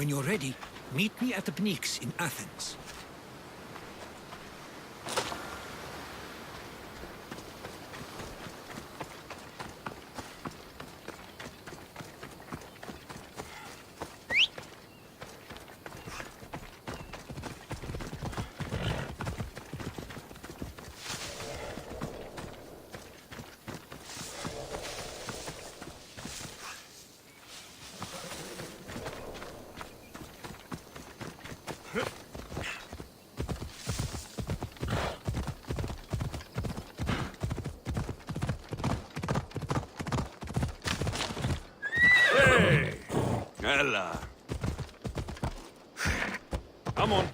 When you're ready, meet me at the Pnyx in Athens. Έλα. Come on.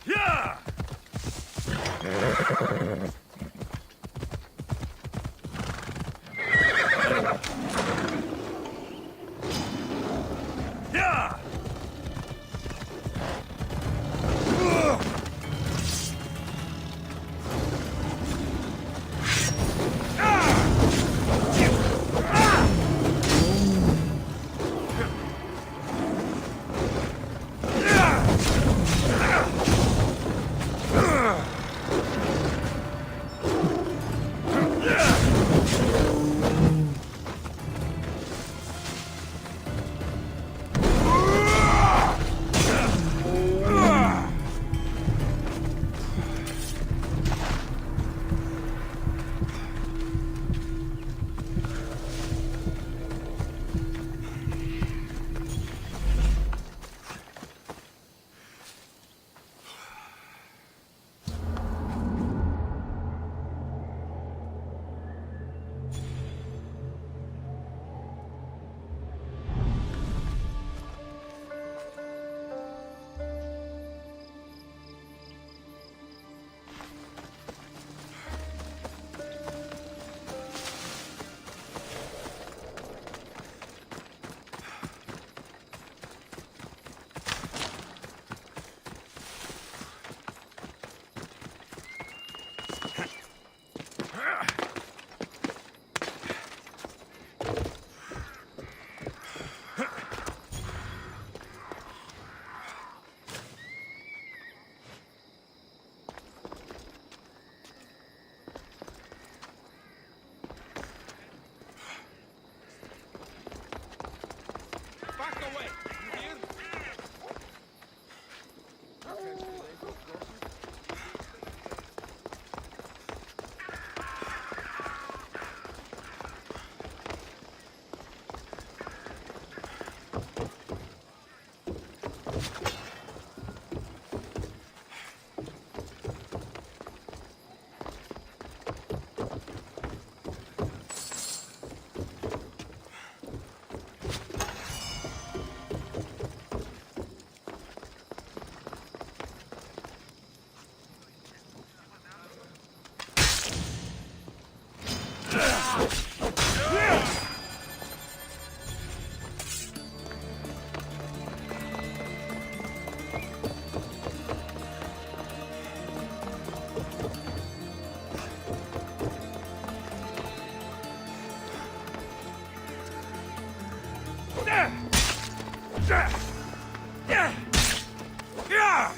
Yeah! Yeah!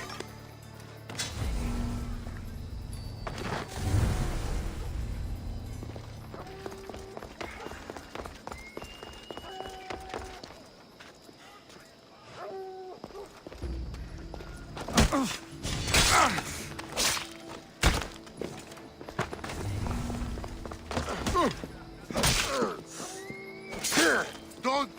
Don't.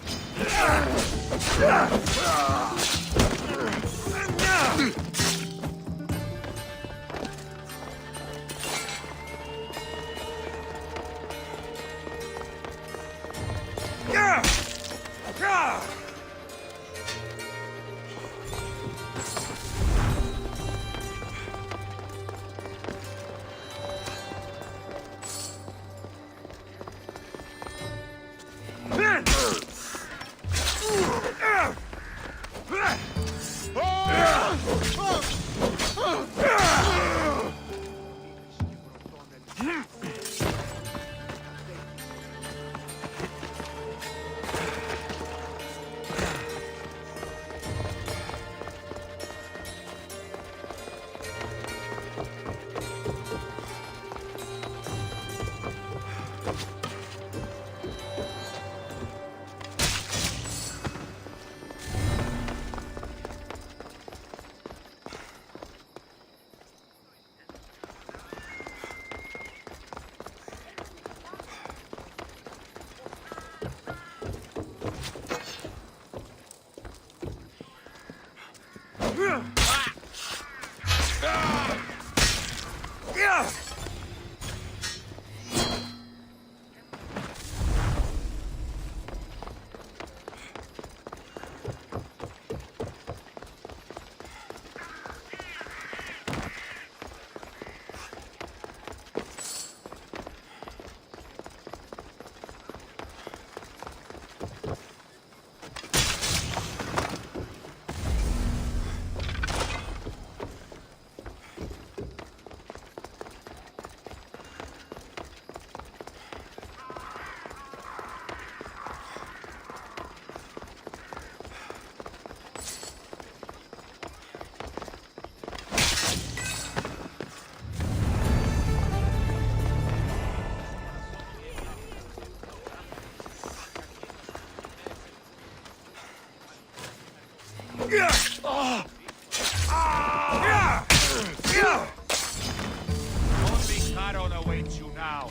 Only Charon awaits you now.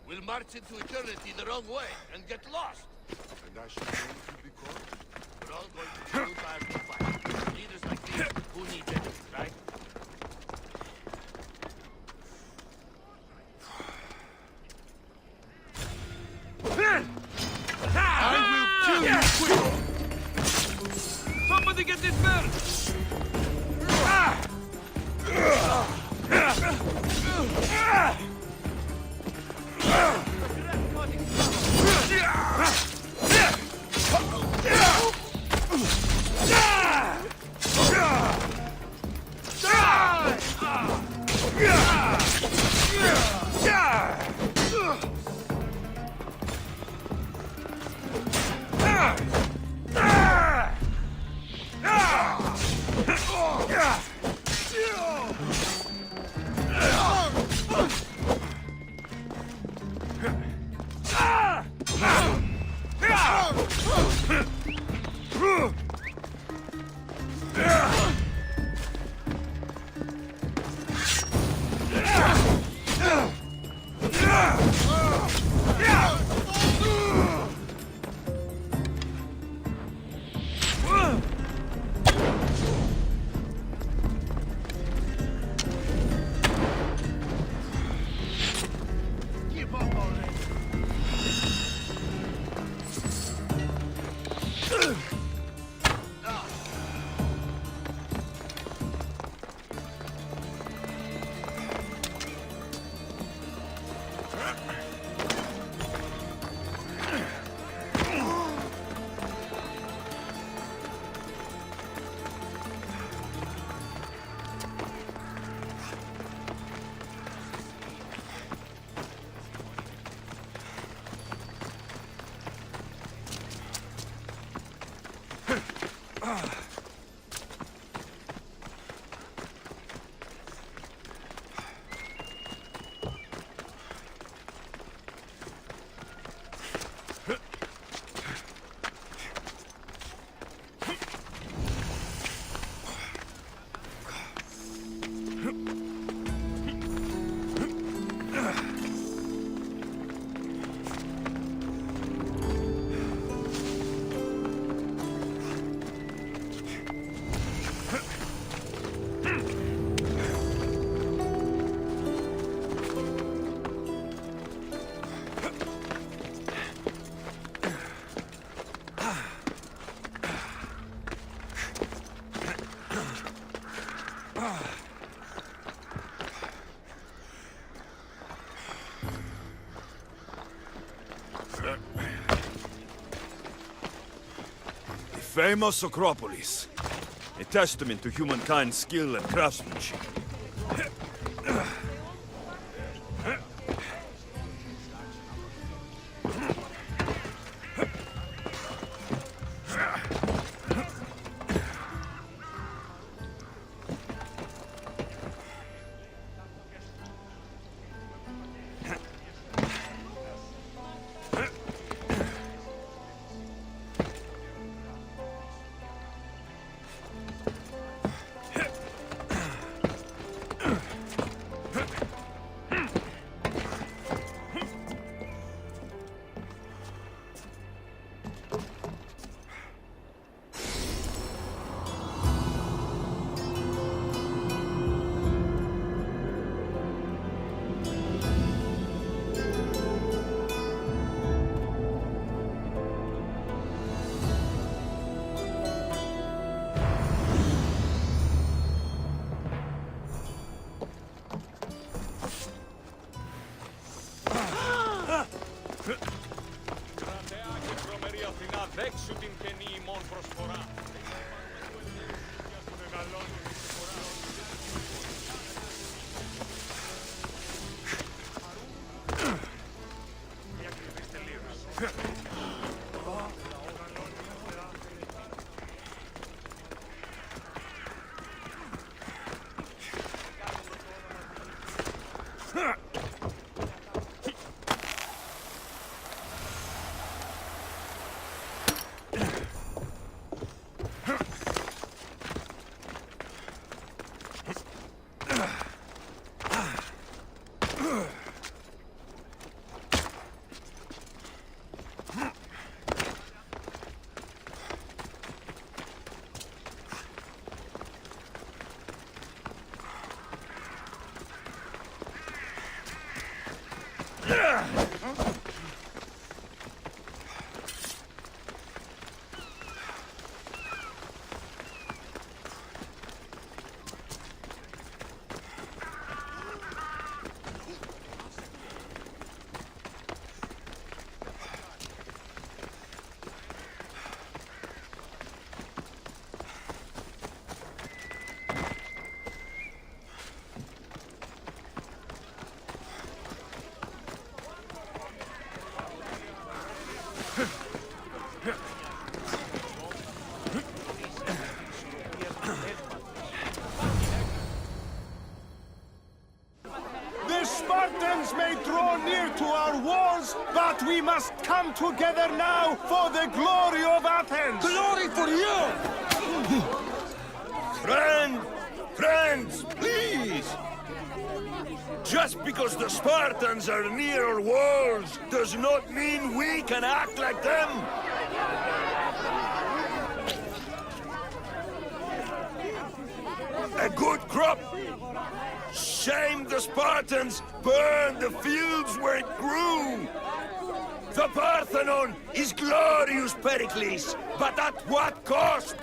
We'll march into eternity the wrong way and get lost. And I should go to be called? We're all going to new times to fight. Leaders like these, who needs it, right? I will kill you quick! Somebody get this bird! famous Acropolis. A testament to humankind's skill and craftsmanship. The Spartans may draw near to our walls, but we must come together now for the glory of Athens! Glory for you! Friends, please! Just because the Spartans are near our walls does not mean we can act like them! A good crop! Shame the Spartans burned the fields where it grew! The Parthenon is glorious, Pericles, but at what cost?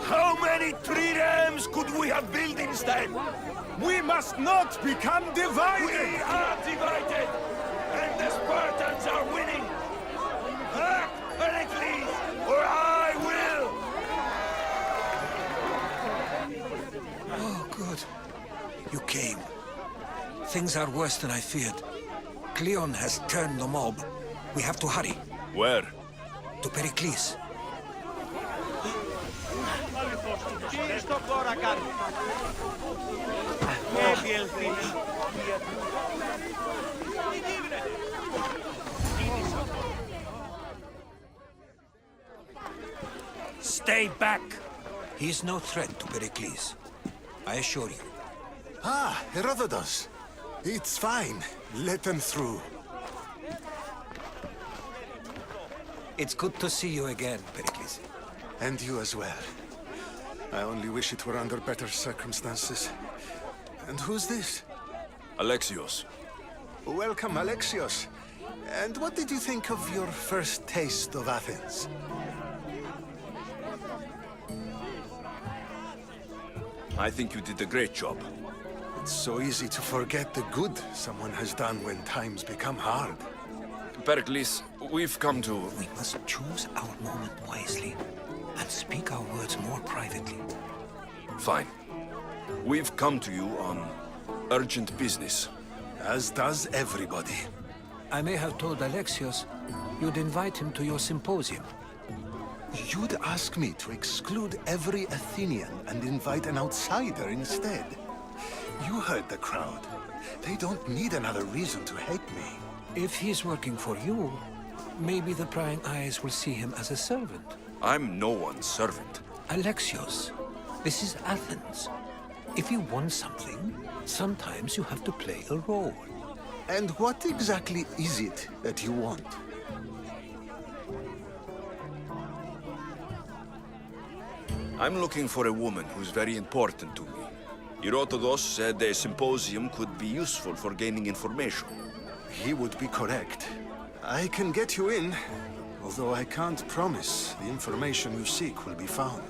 How many triremes could we have built instead? We must not become divided! We are divided, and the Spartans are winning! Act, Pericles, or I will! Oh, good. You came. Things are worse than I feared. Cleon has turned the mob. We have to hurry. Where? To Pericles. Stay back! He is no threat to Pericles. I assure you. Ah, Herodotus. It's fine. Let them through. It's good to see you again, Pericles. And you as well. I only wish it were under better circumstances. And who's this? Alexios. Welcome, Alexios. And what did you think of your first taste of Athens? I think you did a great job. It's so easy to forget the good someone has done when times become hard. Pericles, we've come to... We must choose our moment wisely. and speak our words more privately. Fine. We've come to you on urgent business. As does everybody. I may have told Alexios you'd invite him to your symposium. You'd ask me to exclude every Athenian and invite an outsider instead. You heard the crowd. They don't need another reason to hate me. If he's working for you, maybe the prying eyes will see him as a servant. I'm no one's servant. Alexios, this is Athens. If you want something, sometimes you have to play a role. And what exactly is it that you want? I'm looking for a woman who's very important to me. Herodotus said a symposium could be useful for gaining information. He would be correct. I can get you in, although I can't promise the information you seek will be found.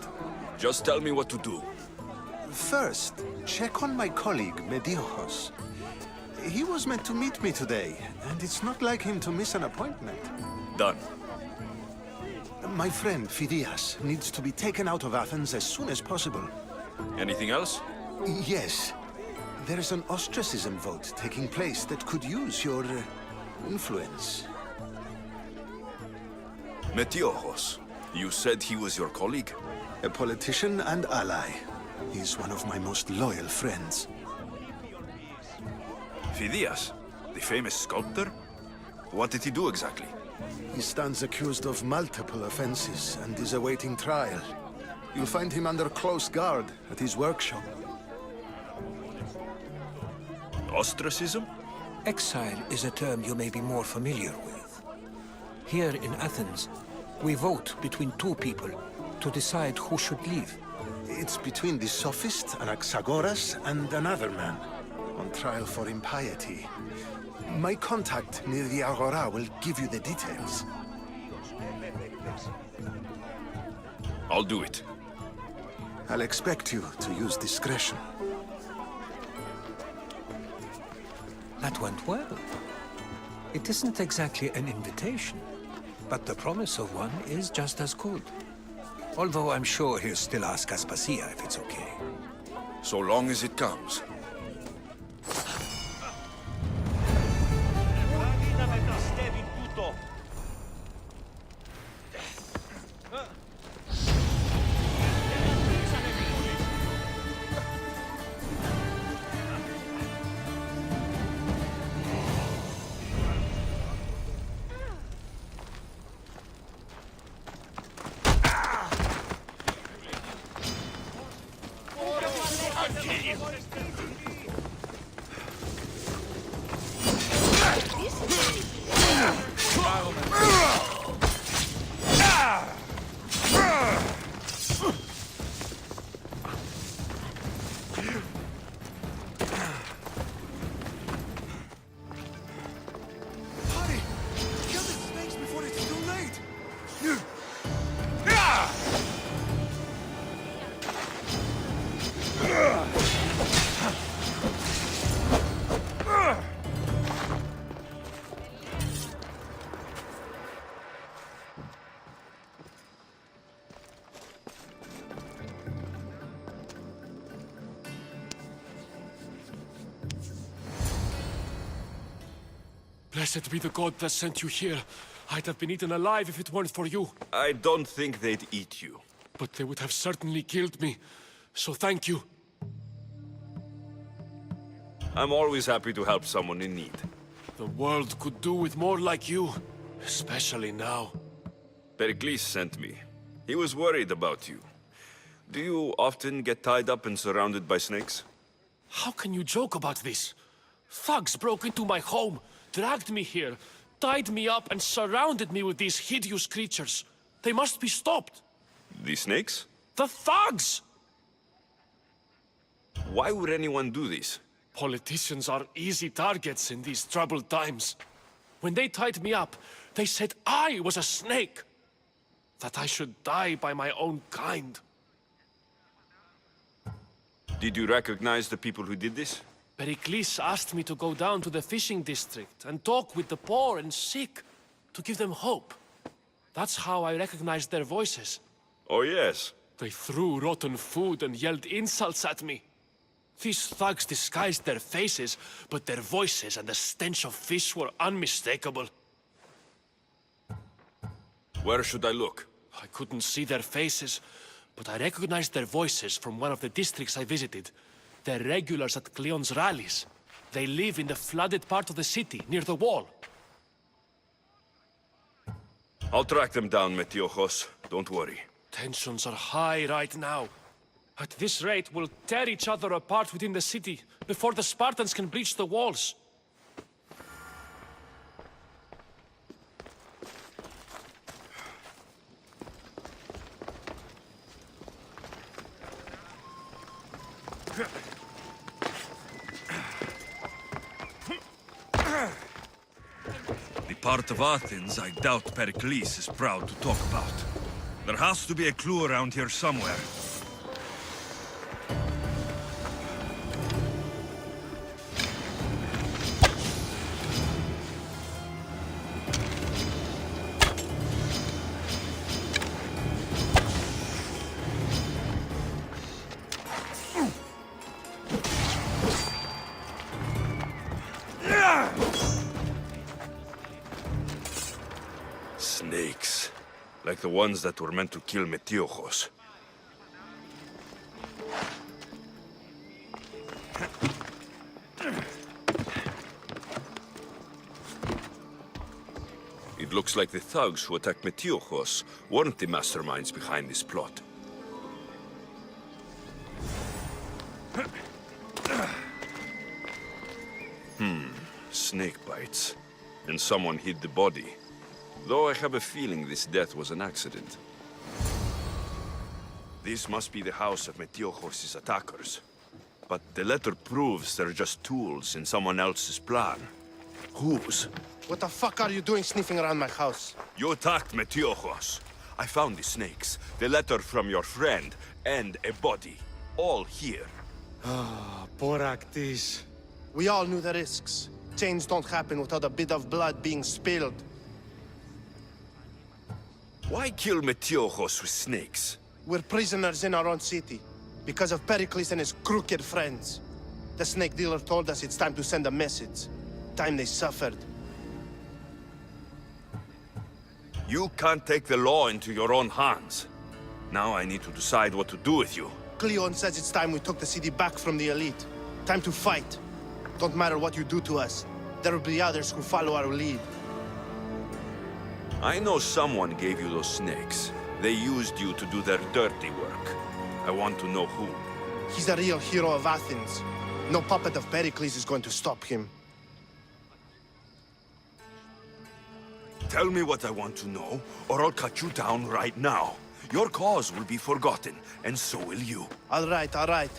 Just tell me what to do. First, check on my colleague, Mediochos. He was meant to meet me today, and it's not like him to miss an appointment. Done. My friend, Phidias, needs to be taken out of Athens as soon as possible. Anything else? Yes. There's an ostracism vote taking place that could use your influence. Metiochos. You said he was your colleague? A politician and ally. He's one of my most loyal friends. Phidias, the famous sculptor? What did he do exactly? He stands accused of multiple offenses and is awaiting trial. You'll find him under close guard at his workshop. Ostracism? Exile is a term you may be more familiar with. Here in Athens, we vote between two people to decide who should leave. It's between the sophist Anaxagoras and another man, on trial for impiety. My contact near the Agora will give you the details. I'll do it. I'll expect you to use discretion. That went well. It isn't exactly an invitation, but the promise of one is just as good. Although I'm sure he'll still ask Aspasia if it's okay. So long as it comes. Blessed be the god that sent you here. I'd have been eaten alive if it weren't for you. I don't think they'd eat you. But they would have certainly killed me. So thank you. I'm always happy to help someone in need. The world could do with more like you. Especially now. Pericles sent me. He was worried about you. Do you often get tied up and surrounded by snakes? How can you joke about this? Thugs broke into my home, dragged me here, tied me up and surrounded me with these hideous creatures. They must be stopped. The snakes? The thugs! Why would anyone do this? Politicians are easy targets in these troubled times. When they tied me up, they said I was a snake. That I should die by my own kind. Did you recognize the people who did this? Pericles asked me to go down to the fishing district and talk with the poor and sick, to give them hope. That's how I recognized their voices. Oh, yes. They threw rotten food and yelled insults at me. These thugs disguised their faces, but their voices and the stench of fish were unmistakable. Where should I look? I couldn't see their faces, but I recognized their voices from one of the districts I visited. They're regulars at Cleon's rallies. They live in the flooded part of the city, near the wall. I'll track them down, Metiochos. Don't worry. Tensions are high right now. At this rate, we'll tear each other apart within the city before the Spartans can breach the walls. The part of Athens I doubt Pericles is proud to talk about. There has to be a clue around here somewhere. Snakes. Like the ones that were meant to kill Metiochos. It looks like the thugs who attacked Metiochos weren't the masterminds behind this plot. Snake bites. And someone hid the body. Though I have a feeling this death was an accident. This must be the house of Metiochos' attackers. But the letter proves they're just tools in someone else's plan. Whose? What the fuck are you doing sniffing around my house? You attacked Metiochos. I found the snakes, the letter from your friend, and a body. All here. Boraktis. We all knew the risks. Change don't happen without a bit of blood being spilled. Why kill Metiochos with snakes? We're prisoners in our own city, because of Pericles and his crooked friends. The snake dealer told us it's time to send a message. Time they suffered. You can't take the law into your own hands. Now I need to decide what to do with you. Cleon says it's time we took the city back from the elite. Time to fight. Don't matter what you do to us. There will be others who follow our lead. I know someone gave you those snakes. They used you to do their dirty work. I want to know who. He's a real hero of Athens. No puppet of Pericles is going to stop him. Tell me what I want to know, or I'll cut you down right now. Your cause will be forgotten, and so will you. All right.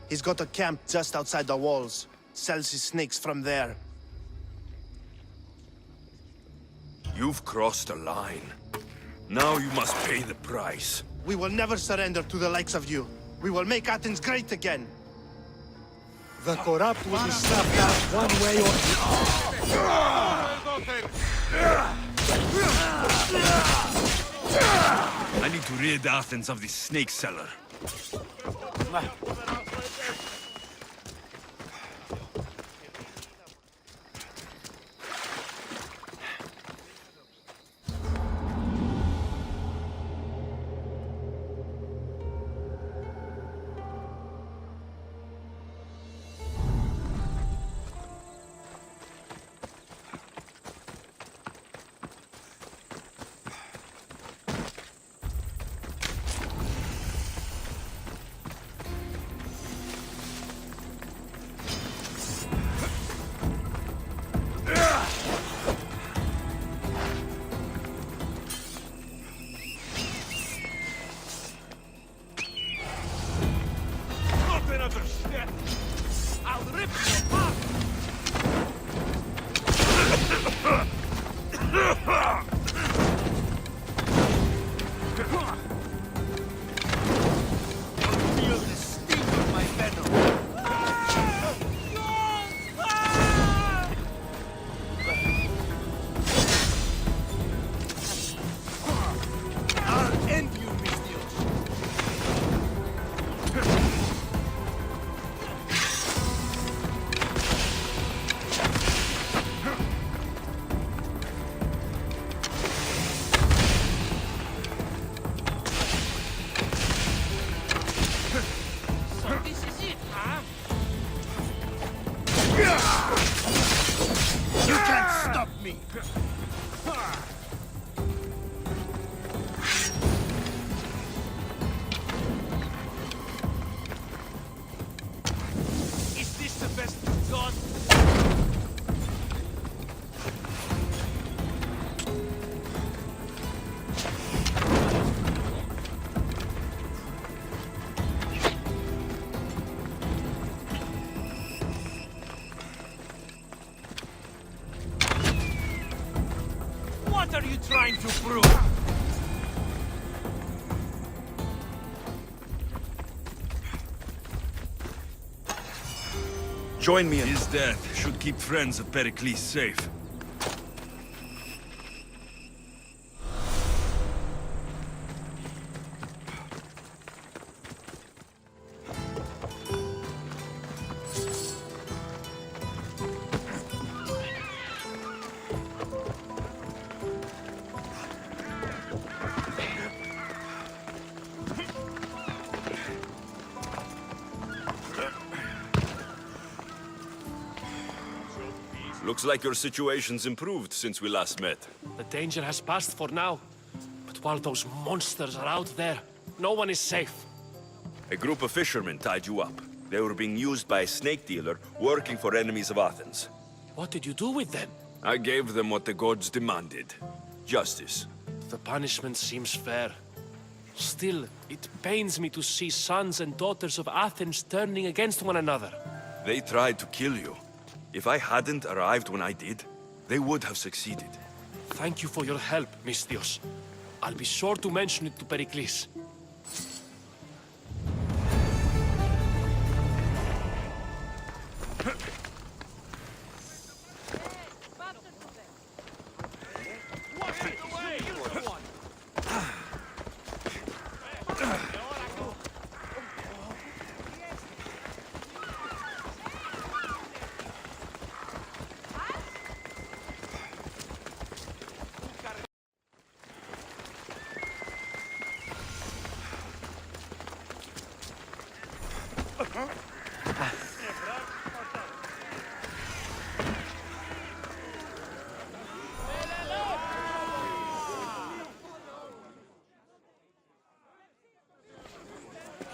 He's got a camp just outside the walls. Sells his snakes from there. You've crossed a line. Now you must pay the price. We will never surrender to the likes of you. We will make Athens great again. The corrupt will be snuffed out one way or I need to rid Athens of this snake seller. trying to prove? Join me in... His death should keep friends of Pericles safe. Looks like your situation's improved since we last met. The danger has passed for now. But while those monsters are out there, no one is safe. A group of fishermen tied you up. They were being used by a snake dealer working for enemies of Athens. What did you do with them? I gave them what the gods demanded. Justice. The punishment seems fair. Still, it pains me to see sons and daughters of Athens turning against one another. They tried to kill you. If I hadn't arrived when I did, they would have succeeded. Thank you for your help, Misthios. I'll be sure to mention it to Pericles.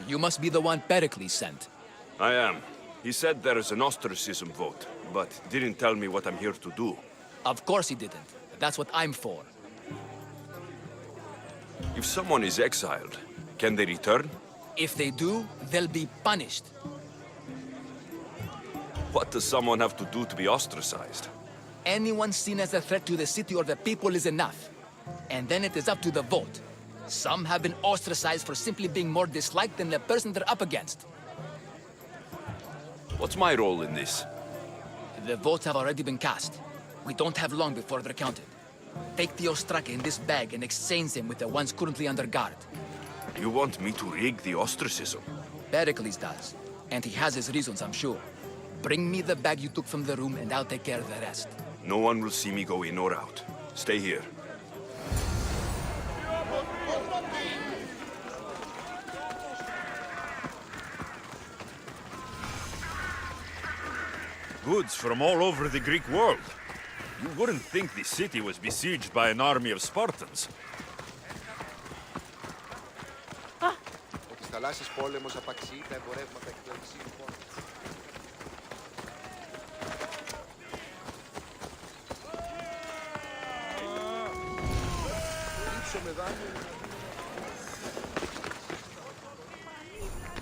You must be the one Pericles sent. I am. He said there is an ostracism vote, but didn't tell me what I'm here to do. Of course he didn't. That's what I'm for. If someone is exiled, can they return? If they do, they'll be punished. What does someone have to do to be ostracized? Anyone seen as a threat to the city or the people is enough. And then it is up to the vote. Some have been ostracized for simply being more disliked than the person they're up against. What's my role in this? The votes have already been cast. We don't have long before they're counted. Take the ostraka in this bag and exchange them with the ones currently under guard. You want me to rig the ostracism? Pericles does. And he has his reasons, I'm sure. Bring me the bag you took from the room and I'll take care of the rest. No one will see me go in or out. Stay here. Goods from all over the Greek world. You wouldn't think the city was besieged by an army of Spartans. Ότι θαλάσσης πόλεμος απαξιεί τα εμπορεύματα και το εξήγει μόνο.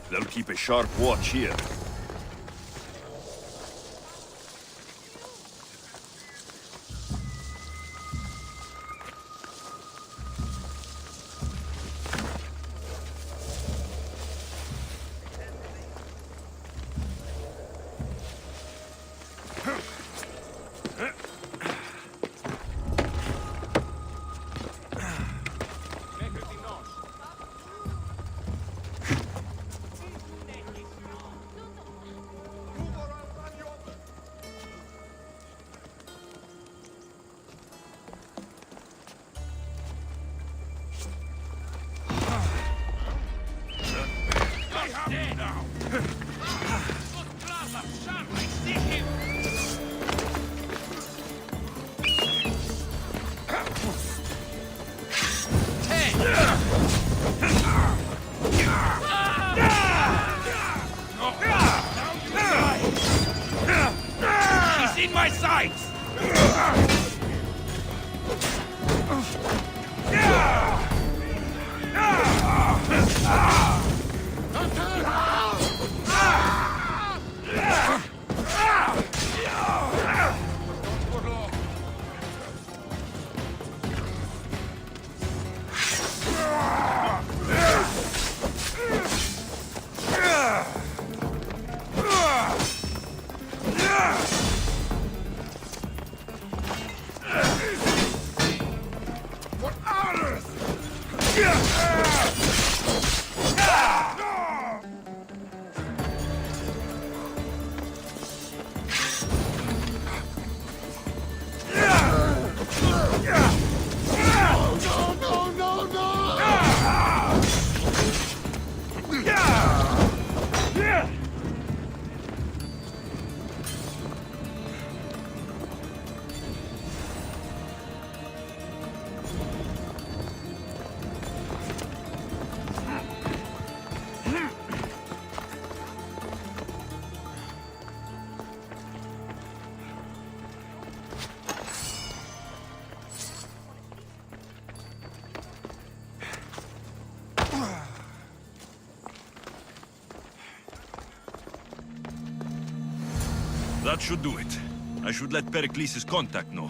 They'll keep a sharp watch here. He's in my sights! That should do it. I should let Pericles' contact know.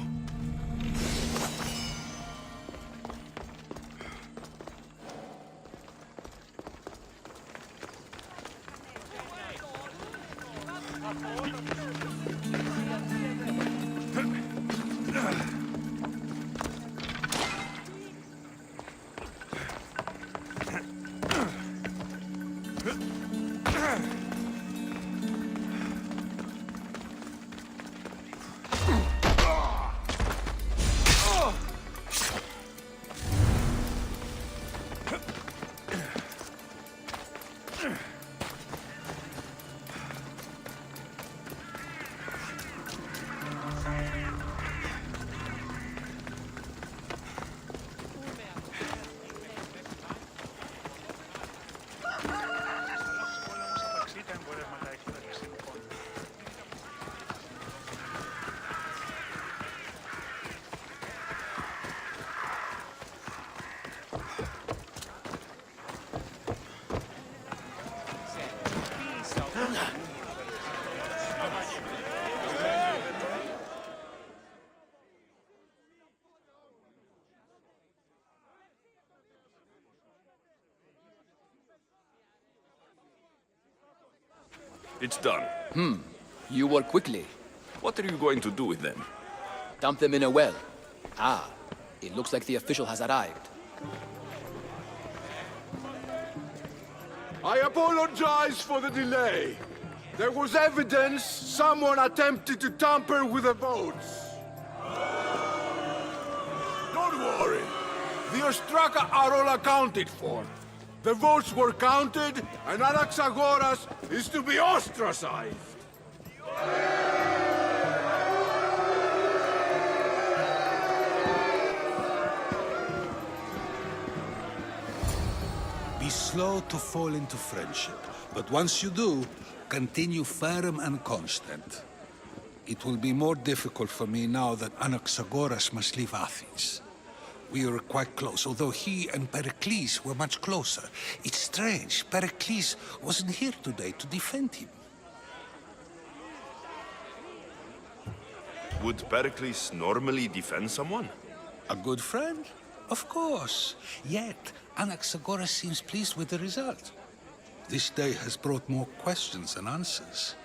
It's done. You work quickly. What are you going to do with them? Dump them in a well. Ah, it looks like the official has arrived. I apologize for the delay. There was evidence someone attempted to tamper with the votes. Don't worry. The Ostraka are all accounted for. The votes were counted, and Anaxagoras is to be ostracized. Be slow to fall into friendship, but once you do, continue firm and constant. It will be more difficult for me now that Anaxagoras must leave Athens. We were quite close, although he and Pericles were much closer. It's strange, Pericles wasn't here today to defend him. Would Pericles normally defend someone? A good friend? Of course. Yet, Anaxagoras seems pleased with the result. This day has brought more questions than answers.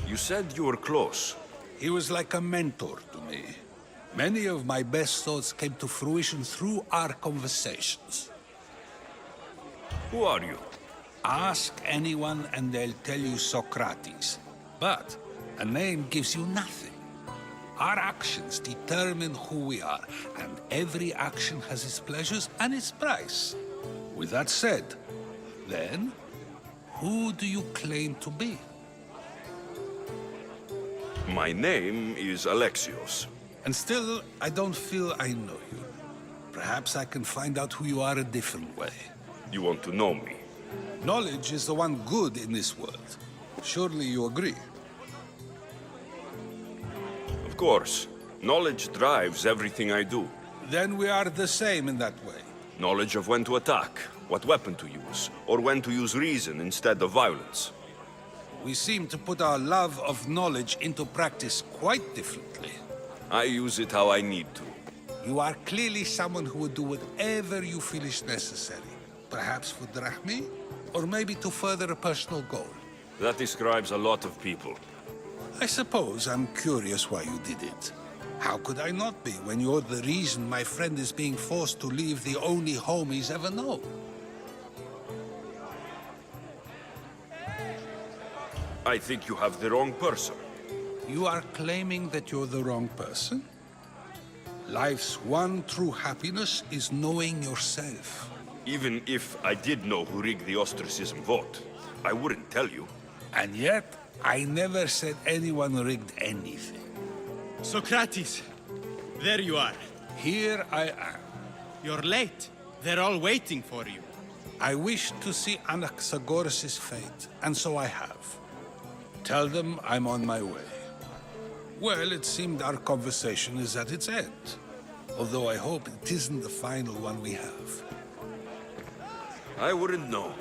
You said you were close. He was like a mentor to me. Many of my best thoughts came to fruition through our conversations. Who are you? Ask anyone and they'll tell you Socrates. But a name gives you nothing. Our actions determine who we are, and every action has its pleasures and its price. With that said, then, who do you claim to be? My name is Alexios. And still, I don't feel I know you. Perhaps I can find out who you are a different way. You want to know me? Knowledge is the one good in this world. Surely you agree? Of course. Knowledge drives everything I do. Then we are the same in that way. Knowledge of when to attack, what weapon to use, or when to use reason instead of violence. We seem to put our love of knowledge into practice quite differently. I use it how I need to. You are clearly someone who would do whatever you feel is necessary. Perhaps for drachmae, or maybe to further a personal goal. That describes a lot of people. I suppose I'm curious why you did it. How could I not be, when you're the reason my friend is being forced to leave the only home he's ever known? I think you have the wrong person. You are claiming that you're the wrong person? Life's one true happiness is knowing yourself. Even if I did know who rigged the ostracism vote, I wouldn't tell you. And yet, I never said anyone rigged anything. Socrates, there you are. Here I am. You're late. They're all waiting for you. I wish to see Anaxagoras' fate, and so I have. Tell them I'm on my way. Well, it seemed our conversation is at its end. Although I hope it isn't the final one we have. I wouldn't know.